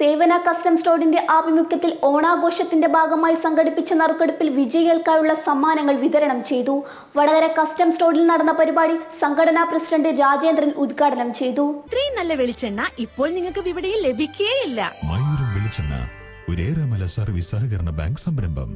സേവന കസ്റ്റംസ് റോഡിന്റെ ആഭിമുഖ്യത്തിൽ ഓണാഘോഷത്തിന്റെ ഭാഗമായി സംഘടിപ്പിച്ച നറുക്കെടുപ്പിൽ വിജയികൾക്കായുള്ള സമ്മാനങ്ങൾ വിതരണം ചെയ്തു. വടകര കസ്റ്റംസ് റോഡിൽ നടന്ന പരിപാടി സംഘടനാ പ്രസിഡന്റ് രാജേന്ദ്രൻ ഉദ്ഘാടനം ചെയ്തു. ഇത്രയും നല്ല വെളിച്ചെണ്ണ ഇപ്പോൾ നിങ്ങൾക്ക് വിപണിയിൽ ലഭിക്കുകയില്ല. സർവീസ് സഹകരണ ബാങ്ക് സംരംഭം.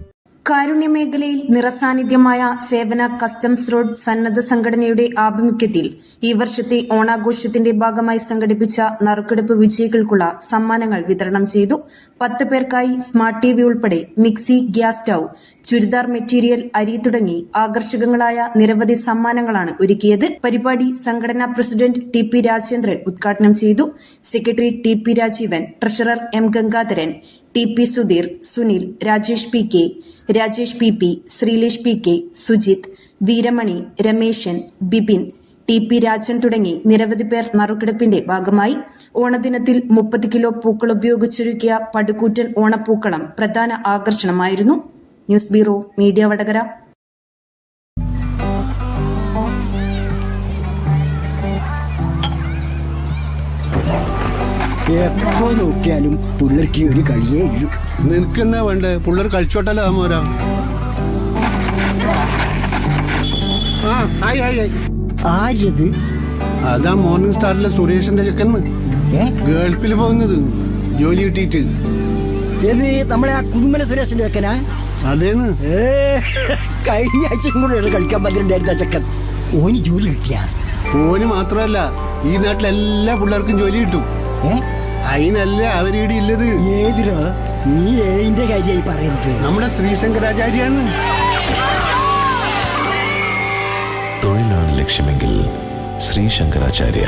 കാരുണ്യമേഖലയിൽ നിറസാന്നിധ്യമായ സേവന കസ്റ്റംസ് റോഡ് സന്നദ്ധ സംഘടനയുടെ ആഭിമുഖ്യത്തിൽ ഈ വർഷത്തെ ഓണാഘോഷത്തിന്റെ ഭാഗമായി സംഘടിപ്പിച്ച നറുക്കെടുപ്പ് വിജയികൾക്കുള്ള സമ്മാനങ്ങൾ വിതരണം ചെയ്തു. 10 പേർക്കായി സ്മാർട്ട് ടിവി ഉൾപ്പെടെ mixie, gas stove, churidar material, അരി തുടങ്ങി ആകർഷകങ്ങളായ നിരവധി സമ്മാനങ്ങളാണ് ഒരുക്കിയത്. പരിപാടി സംഘടനാ പ്രസിഡന്റ് ടി പി രാജേന്ദ്രൻ ഉദ്ഘാടനം ചെയ്തു. Secretary T P Rajeevan, treasurer M Gangadharan, T P Sudheer, Sunil, Rajesh P K, Rajesh P P, Sreelesh P K, Sujith, Veeramani, Rameshan, Bipin, T P Rajan തുടങ്ങി നിരവധി പേർ നറുക്കെടുപ്പിന്റെ ഭാഗമായി. ഓണദിനത്തിൽ 30 കിലോ പൂക്കൾ ഉപയോഗിച്ചൊരുക്കിയ പടുകൂറ്റൻ ഓണപ്പൂക്കളം പ്രധാന ആകർഷണമായിരുന്നു. News bureau, media Vadakara. എപ്പോ നോക്കിയാലും പിള്ളേർക്ക് ഒരു കളിയേ ഇല്ലു. നിനക്കെന്നാ വേണ്ടേ? പിള്ളേർ കളിച്ചോട്ടല്ലോ മോരാ. ആരത്? അതാ മോർണിംഗ് സ്റ്റാറിലെ സുരേഷിന്റെ ചെക്കന്ന്. ഗൾഫിൽ പോകുന്നത് ജോലി കിട്ടിയിട്ട്. ഏത് നമ്മളെ ആ കുടുംബന സുരേഷിന്റെ ചെക്കനാ? അതേന്ന്. കഴിഞ്ഞ ആഴ്ചയും കൂടെ കളിക്കാൻ പറ്റിണ്ടായിരുന്ന ചെക്കൻ. ഓന് ജോലി കിട്ടിയ? ഓന് മാത്രമല്ല, ഈ നാട്ടിലെ എല്ലാ പിള്ളേർക്കും ജോലി കിട്ടും. അതിനല്ല അവരീടെ ഇല്ലത്. ഏതിലോ? നീ ഏതിന്റെ കാര്യമായി പറയുന്നത്? നമ്മുടെ ശ്രീശങ്കരാചാര്യാന്ന്. തൊഴിലാണ് ലക്ഷ്യമെങ്കിൽ ശ്രീശങ്കരാചാര്യ.